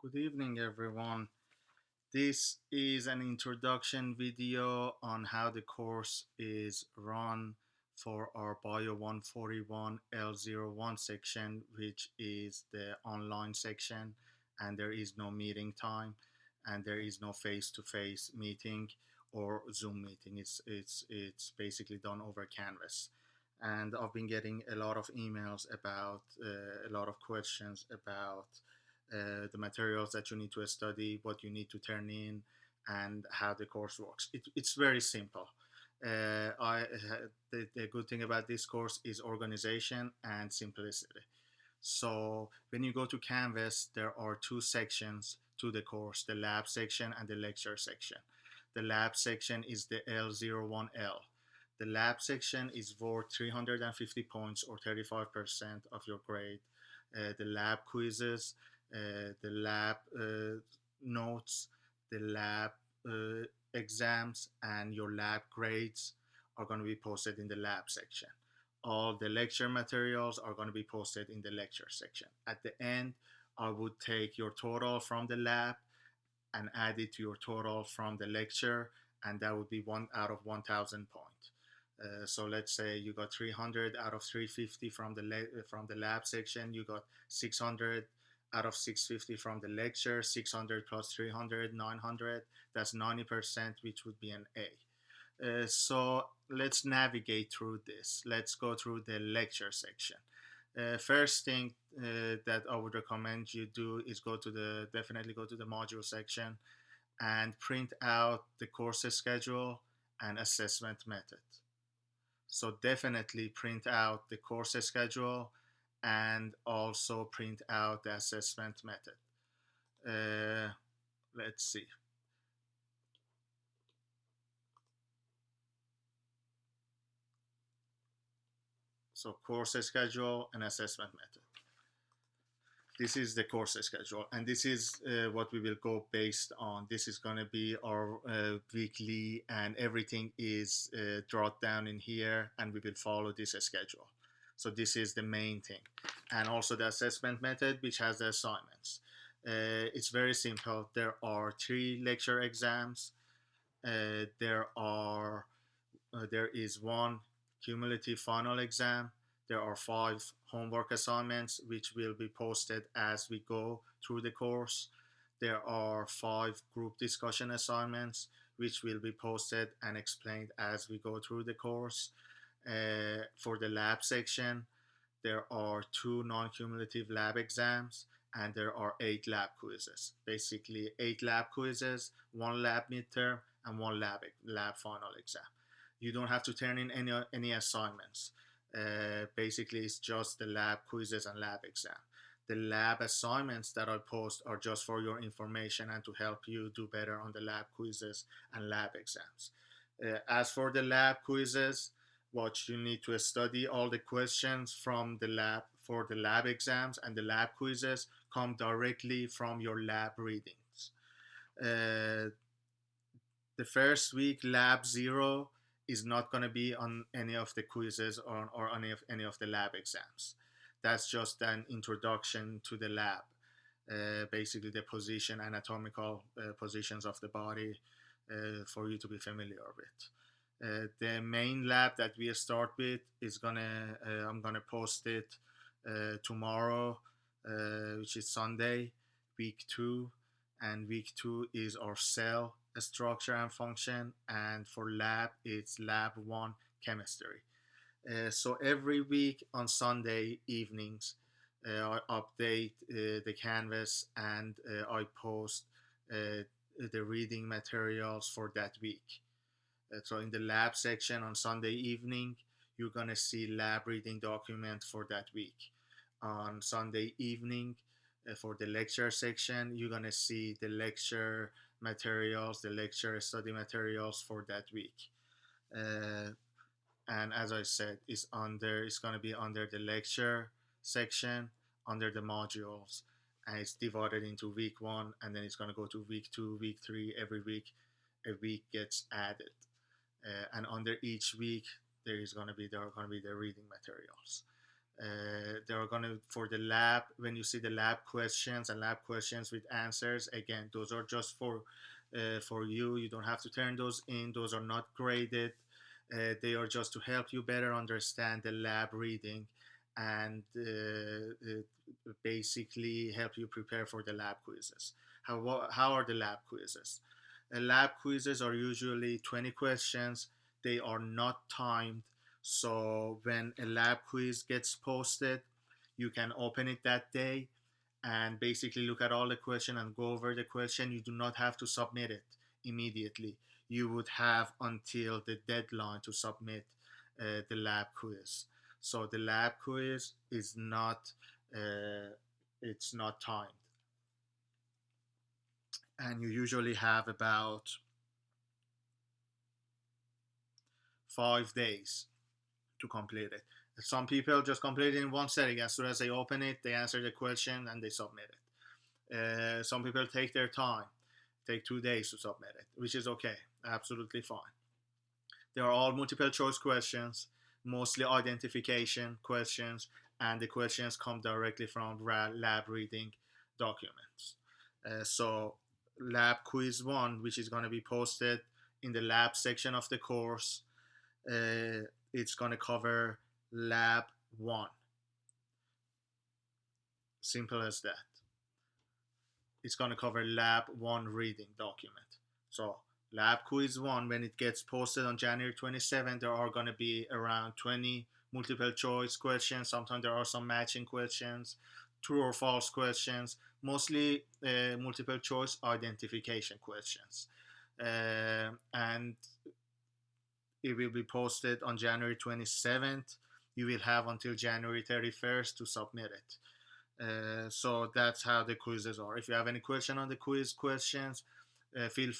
Good evening, everyone. This is an introduction video on how the course is run for our Bio 141 L01 section, which is the online section, and there is no meeting time, and there is no face-to-face meeting or Zoom meeting. It's basically done over Canvas. And I've been getting a lot of emails about a lot of questions about the materials that you need to study, what you need to turn in, and how the course works. It's very simple. The good thing about this course is organization and simplicity. So when you go to Canvas, there are two sections to the course: the lab section and the lecture section. The lab section is the L01L. The lab section is worth 350 points or 35% of your grade. The lab quizzes, the lab notes, the lab exams, and your lab grades are going to be posted in the lab section. All the lecture materials are going to be posted in the lecture section. At the end, I would take your total from the lab and add it to your total from the lecture, and that would be one out of 1,000 points. So let's say you got 300 out of 350 from the lab section. You got 600 out of 650 from the lecture. 600 plus 300, 900. That's 90%, which would be an A. So let's navigate through this. Let's go through the lecture section. First thing that I would recommend you do is definitely go to the module section and print out the course schedule and assessment method. So definitely print out the course schedule and also print out the assessment method. Let's see. So course schedule and assessment method. This is the course schedule, and this is what we will go based on. This is going to be our weekly, and everything is drawn down in here, and we will follow this schedule. So this is the main thing, and also the assessment method, which has the assignments. It's very simple. There are 3 lecture exams. There is one cumulative final exam. There are 5 homework assignments which will be posted as we go through the course. There are 5 group discussion assignments which will be posted and explained as we go through the course. For the lab section, there are 2 non-cumulative lab exams, and there are 8 lab quizzes. Basically, 8 lab quizzes, 1 lab midterm, and 1 lab final exam. You don't have to turn in any assignments. Basically, it's just the lab quizzes and lab exam. The lab assignments that I post are just for your information and to help you do better on the lab quizzes and lab exams. As for the lab quizzes, what you need to study, all the questions from the lab for the lab exams and the lab quizzes come directly from your lab readings. Uh, the first week, lab 0 is not going to be on any of the quizzes or any of the lab exams. That's just an introduction to the lab. Basically, the anatomical positions of the body for you to be familiar with. The main lab that we start with is I'm gonna post it tomorrow, which is Sunday, week 2, and week 2 is our cell structure and function, and for lab it's lab 1 chemistry. So every week on Sunday evenings, I update the Canvas, and I post the reading materials for that week. So in the lab section on Sunday evening, you're gonna see lab reading document for that week. On Sunday evening, for the lecture section, you're gonna see the lecture materials, the lecture study materials for that week. Uh, and as I said, it's gonna be under the lecture section, under the modules, and it's divided into week 1, and then it's gonna go to week 2, week 3. Every week, a week gets added, and under each week there are going to be the reading materials. They're gonna for the lab. When you see the lab questions and lab questions with answers, again, those are just for you. You don't have to turn those in. Those are not graded. They are just to help you better understand the lab reading and basically help you prepare for the lab quizzes. How are the lab quizzes? Lab quizzes are usually 20 questions. They are not timed. So when a lab quiz gets posted, you can open it that day and basically look at all the question and go over the question. You do not have to submit it immediately. You would have until the deadline to submit the lab quiz. So the lab quiz is not it's not timed, and you usually have about 5 days to complete it. Some people just complete it in one setting. As soon as they open it, they answer the question and they submit it. Some people take their time, take 2 days to submit it, which is okay, absolutely fine. They are all multiple choice questions, mostly identification questions, and the questions come directly from lab reading documents. So, lab quiz one, which is going to be posted in the lab section of the course, it's going to cover lab one. Simple as that. It's going to cover lab one reading document. So, lab quiz one, when it gets posted on January 27th, there are going to be around 20 multiple choice questions. Sometimes there are some matching questions, true or false questions, mostly multiple choice identification questions. And it will be posted on January 27th. You will have until January 31st to submit it. So that's how the quizzes are. If you have any question on the quiz questions, feel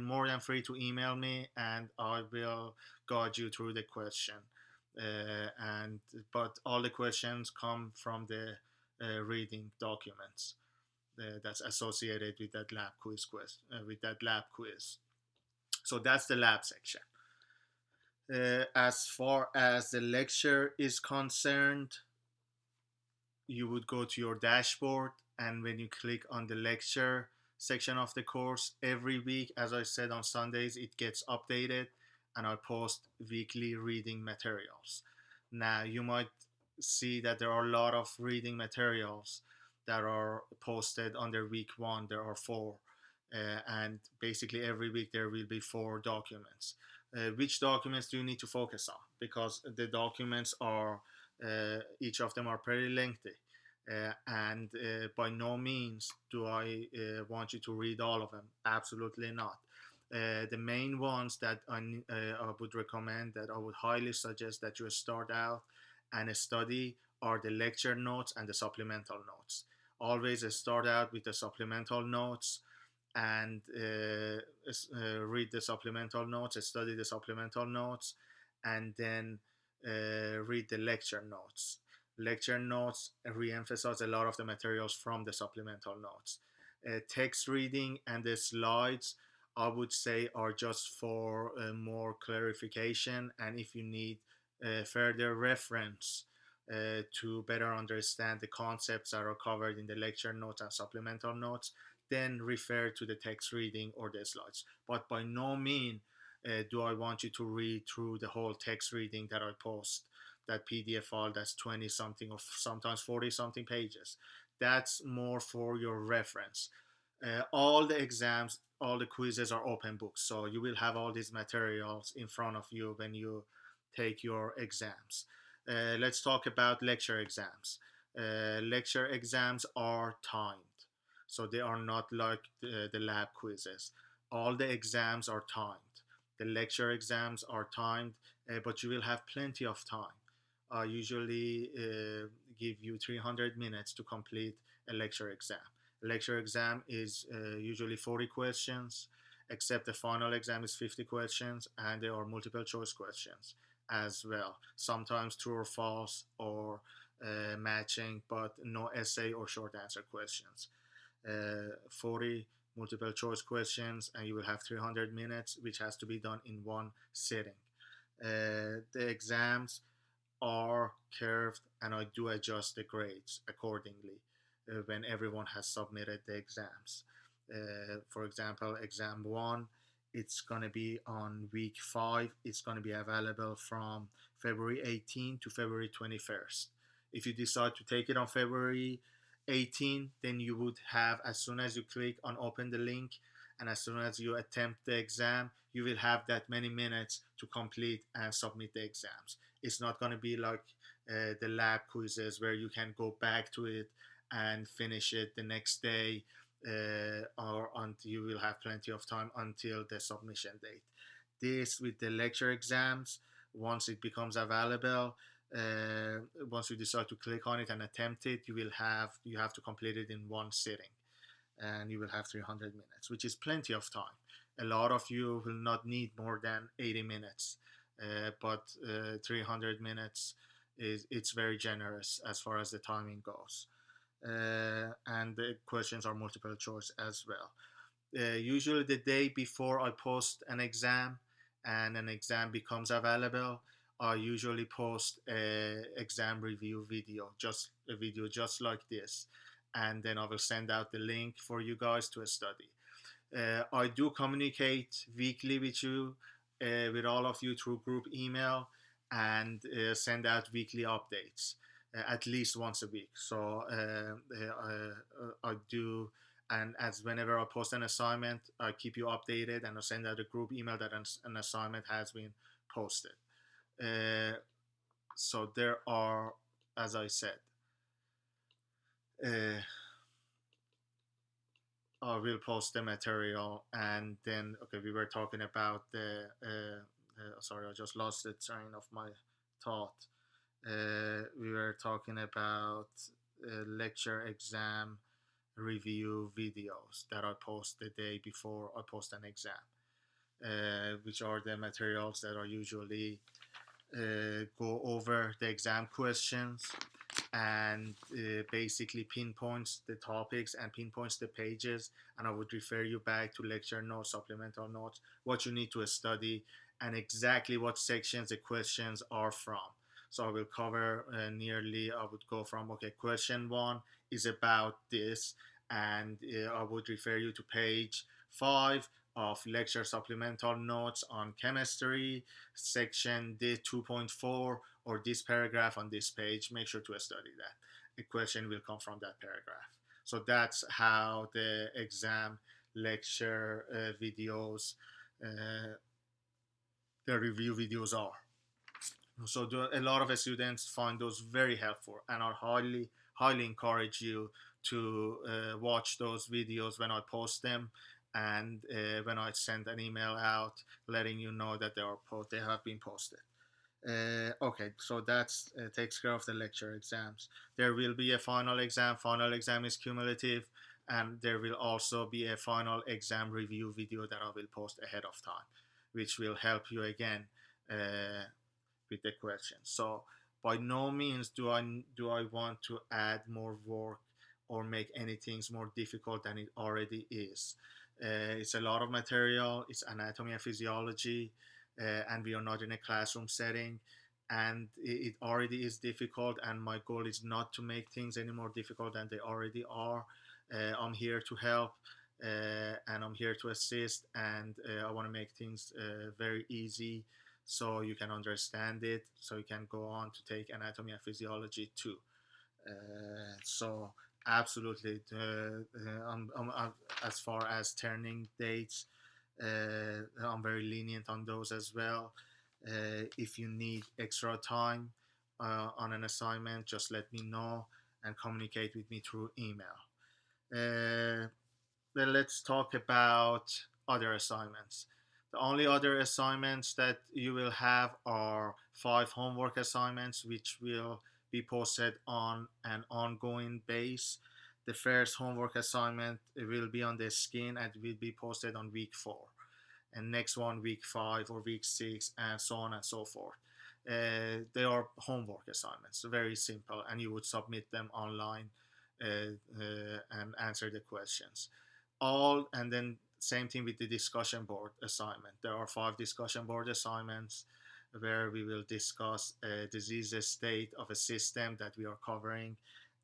more than free to email me, and I will guide you through the question. But all the questions come from the reading documents that's associated with that lab quiz. So that's the lab section. As far as the lecture is concerned, you would go to your dashboard, and when you click on the lecture section of the course, every week, as I said, on Sundays it gets updated, and I post weekly reading materials. Now you might see that there are a lot of reading materials that are posted under week one. There are four, and basically every week there will be four documents. Which documents do you need to focus on? Because the documents are each of them are pretty lengthy, and by no means do I want you to read all of them. Absolutely not. The main ones that I would recommend, that I would highly suggest that you start out and study, are the lecture notes and the supplemental notes. Always start out with the supplemental notes and read the supplemental notes, study the supplemental notes, and then read the lecture notes. Lecture notes re-emphasize a lot of the materials from the supplemental notes. Text reading and the slides, I would say, are just for more clarification, and if you need further reference to better understand the concepts that are covered in the lecture notes and supplemental notes, then refer to the text reading or the slides. But by no means do I want you to read through the whole text reading that I post, that PDF file that's 20 something or sometimes 40 something pages. That's more for your reference. All the exams, all the quizzes are open books, so you will have all these materials in front of you when you take your exams. Let's talk about lecture exams. Lecture exams are timed, so they are not like the lab quizzes. All the exams are timed. The lecture exams are timed, but you will have plenty of time. I usually give you 300 minutes to complete a lecture exam. A lecture exam is usually 40 questions, except the final exam is 50 questions, and there are multiple choice questions as well. Sometimes true or false or matching, but no essay or short answer questions. 40 multiple choice questions, and you will have 300 minutes, which has to be done in one sitting. The exams are curved, and I do adjust the grades accordingly when everyone has submitted the exams. For example, exam one, it's going to be on week 5. It's going to be available from February 18 to February 21st. If you decide to take it on February 18, then you would have, as soon as you click on open the link and as soon as you attempt the exam, you will have that many minutes to complete and submit the exams. It's not going to be like the lab quizzes where you can go back to it and finish it the next day, or until you will have plenty of time until the submission date. This with the lecture exams, once it becomes available, uh, once you decide to click on it and attempt it, you have to complete it in one sitting, and you will have 300 minutes, which is plenty of time. A lot of you will not need more than 80 minutes, but 300 minutes is it's very generous as far as the timing goes. And the questions are multiple choice as well. Usually the day before I post an exam and an exam becomes available, I usually post a exam review video, just a video just like this, and then I will send out the link for you guys to study. I do communicate weekly with you, with all of you through group email, and send out weekly updates at least once a week. So I do, and as whenever I post an assignment, I keep you updated and I send out a group email that an assignment has been posted. Uh, so there are, as I said, uh, I will post the material, and then okay, we were talking about the. Sorry, I just lost the train of my thought. We were talking about lecture exam review videos that I post the day before I post an exam, which are the materials that I usually go over the exam questions and basically pinpoints the topics and pinpoints the pages, and I would refer you back to lecture notes, supplemental notes, what you need to study, and exactly what sections the questions are from. So I will cover nearly, I would go from, okay, question one is about this, and I would refer you to page 5 of lecture supplemental notes on chemistry, section D 2.4, or this paragraph on this page. Make sure to study that. A question will come from that paragraph. So that's how the exam lecture videos, uh, the review videos are. So a lot of students find those very helpful, and I highly encourage you to watch those videos when I post them, and when I send an email out letting you know that they have been posted. Okay, so that's takes care of the lecture exams. There will be a final exam. Final exam is cumulative, and there will also be a final exam review video that I will post ahead of time, which will help you again with the questions. So by no means do I want to add more work or make anything more difficult than it already is. It's a lot of material. It's anatomy and physiology, and we are not in a classroom setting, and it already is difficult. And my goal is not to make things any more difficult than they already are. I'm here to help. And I'm here to assist, and I want to make things very easy so you can understand it, so you can go on to take anatomy and physiology too. So absolutely, as far as turning dates, I'm very lenient on those as well. If you need extra time on an assignment, just let me know and communicate with me through email. Uh, then let's talk about other assignments. The only other assignments that you will have are 5 homework assignments, which will be posted on an ongoing base. The first homework assignment will be on the skin and will be posted on week 4, and next one week 5 or week 6, and so on and so forth. They are homework assignments, very simple, and you would submit them online and answer the questions. All and then same thing with the discussion board assignment. There are 5 discussion board assignments. where we will discuss a disease state of a system that we are covering.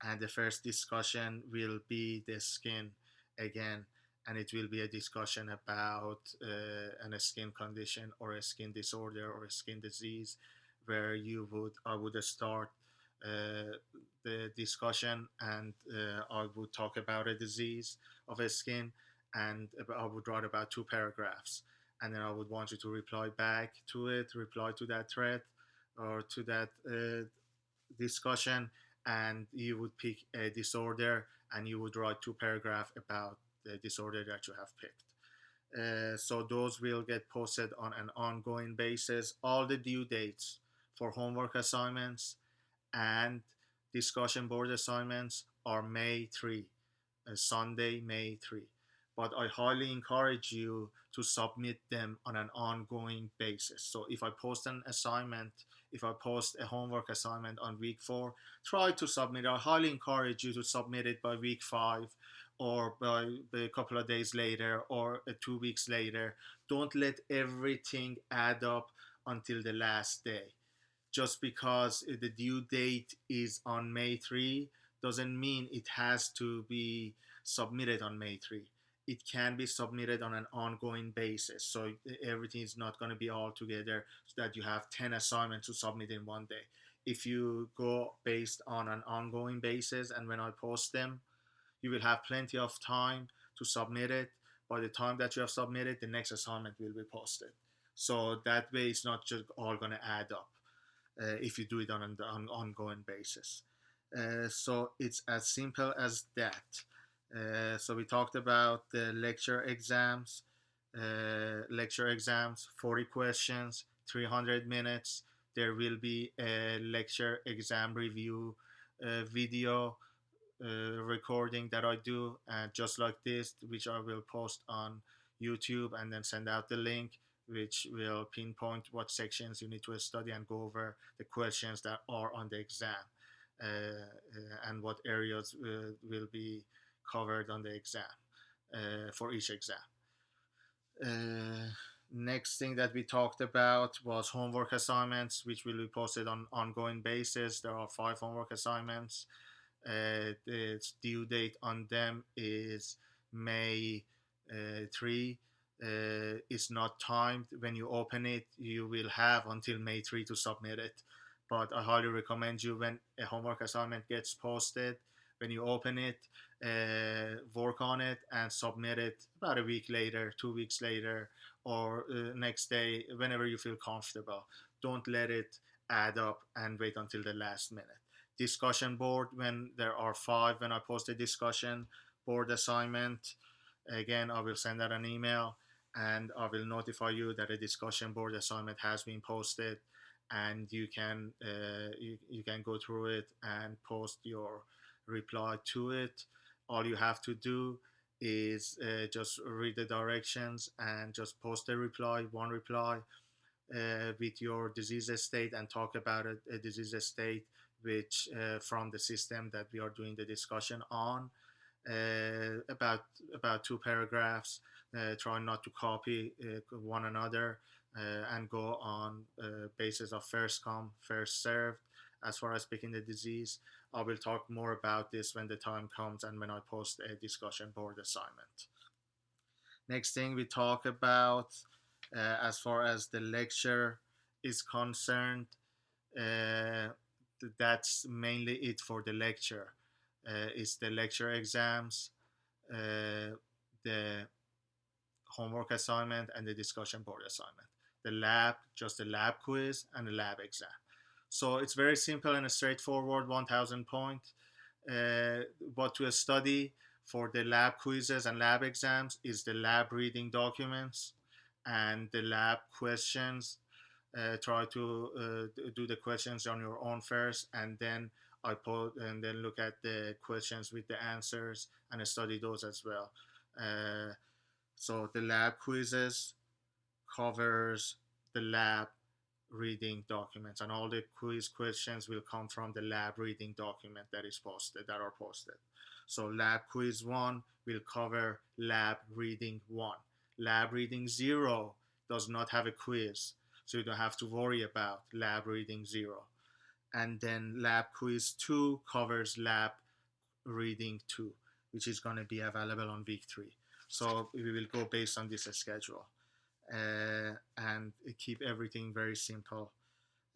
And the first discussion will be the skin again, and it will be a discussion about a skin condition or a skin disorder or a skin disease, where I would start uh, the discussion, and I would talk about a disease of a skin, and I would write about two paragraphs, and then I would want you to reply back to it, reply to that thread or to that discussion, and you would pick a disorder, and you would write two paragraphs about the disorder that you have picked. So those will get posted on an ongoing basis. All the due dates for homework assignments and discussion board assignments are May 3, Sunday, May 3. But I highly encourage you to submit them on an ongoing basis. So if I post an assignment, if I post a homework assignment on week 4, try to submit. I highly encourage you to submit it by week 5, or by a couple of days later, or 2 weeks later. Don't let everything add up until the last day. Just because the due date is on May 3 doesn't mean it has to be submitted on May 3. It can be submitted on an ongoing basis. So everything is not going to be all together so that you have 10 assignments to submit in one day. If you go based on an ongoing basis, and when I post them, you will have plenty of time to submit it. By the time that you have submitted, the next assignment will be posted. So that way, it's not just all going to add up if you do it on an ongoing basis. So it's as simple as that. So we talked about the lecture exams. 40 questions, 300 minutes. There will be a lecture exam review video recording that I do, just like this, which I will post on YouTube and then send out the link, which will pinpoint what sections you need to study and go over the questions that are on the exam, and what areas will be covered on the exam for each exam. Uh, Next thing that we talked about was homework assignments, which will be posted on ongoing basis. There are 5 homework assignments. The due date on them is May 3. It's not timed. When you open it, you will have until May 3 to submit it. But I highly recommend you, when a homework assignment gets posted, when you open it, work on it and submit it about a week later, 2 weeks later, or next day, whenever you feel comfortable. Don't let it add up and wait until the last minute. Discussion board, when there are 5, when I post a discussion board assignment, again, I will send out an email, and I will notify you that a discussion board assignment has been posted, and you can go through it and post your reply to it. All you have to do is just read the directions and just post a reply, one reply, with your disease state, and talk about a disease state which from the system that we are doing the discussion on. About 2 paragraphs. Try not to copy one another, and go on basis of first come, first served. As far as picking the disease, I will talk more about this when the time comes and when I post a discussion board assignment. Next thing we talk about, as far as the lecture is concerned, uh, that's mainly it for the lecture. It's the lecture exams, the homework assignment, and the discussion board assignment. The lab, just the lab quiz and the lab exam. So it's very simple and straightforward, 1000 point. What to study for the lab quizzes and lab exams is the lab reading documents and the lab questions. Try to do the questions on your own first, and then and then look at the questions with the answers and study those as well. So the lab quizzes covers the lab reading documents, and all the quiz questions will come from the lab reading document that are posted. So lab quiz 1 will cover lab reading 1. Lab reading 0 does not have a quiz. so you don't have to worry about lab reading 0. And then lab quiz 2 covers lab reading 2, which is going to be available on week 3. So we will go based on this schedule, and keep everything very simple.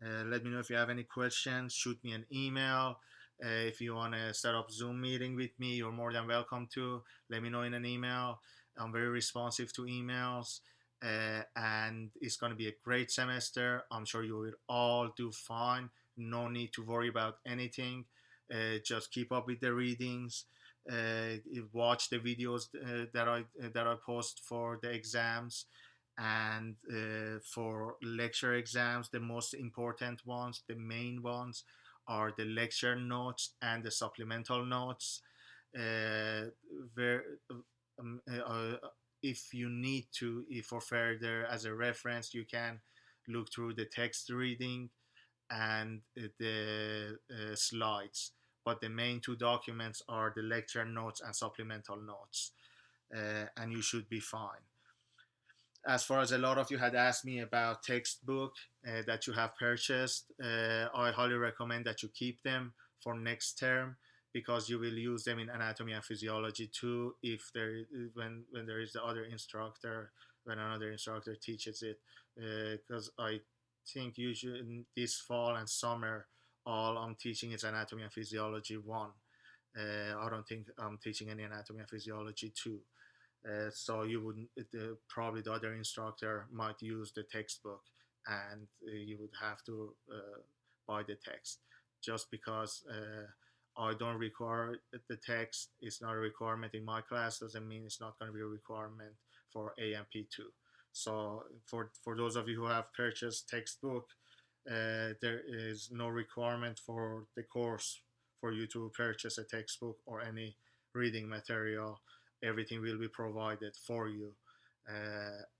Let me know if you have any questions. Shoot me an email. If you want to set up Zoom meeting with me, you're more than welcome to. Let me know in an email. I'm very responsive to emails. And it's going to be a great semester. I'm sure you will all do fine. No need to worry about anything. Just keep up with the readings. Watch the videos that I post for the exams, and for lecture exams, the most important ones, the main ones, are the lecture notes and the supplemental notes. uh, where um, uh, uh, if you need to, if for further as a reference, you can look through the text reading and the slides, but the main two documents are the lecture notes and supplemental notes, and you should be fine. As far as a lot of you had asked me about textbook that you have purchased, I highly recommend that you keep them for next term, because you will use them in anatomy and physiology too, if there when there is the other instructor, when another instructor teaches it, because I think usually in this fall and summer, all I'm teaching is anatomy and physiology 1. I don't think I'm teaching any anatomy and physiology 2. So you wouldn't, probably the other instructor might use the textbook, and you would have to buy the text. Just because I don't require the text, it's not a requirement in my class, doesn't mean it's not going to be a requirement for AMP2. So for those of you who have purchased textbook, there is no requirement for the course for you to purchase a textbook or any reading material. Everything will be provided for you.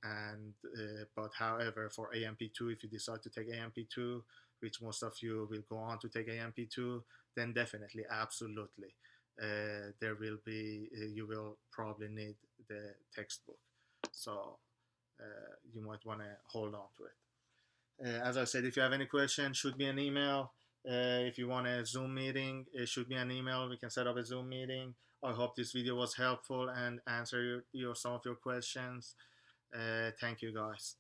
And But however, for AMP2, if you decide to take AMP2, which most of you will go on to take AMP2, then definitely, absolutely, there will be, you will probably need the textbook. So you might want to hold on to it. As I said, if you have any questions, shoot me an email. If you want a Zoom meeting, shoot me an email. We can set up a Zoom meeting. I hope this video was helpful and answer some of your questions. Thank you, guys.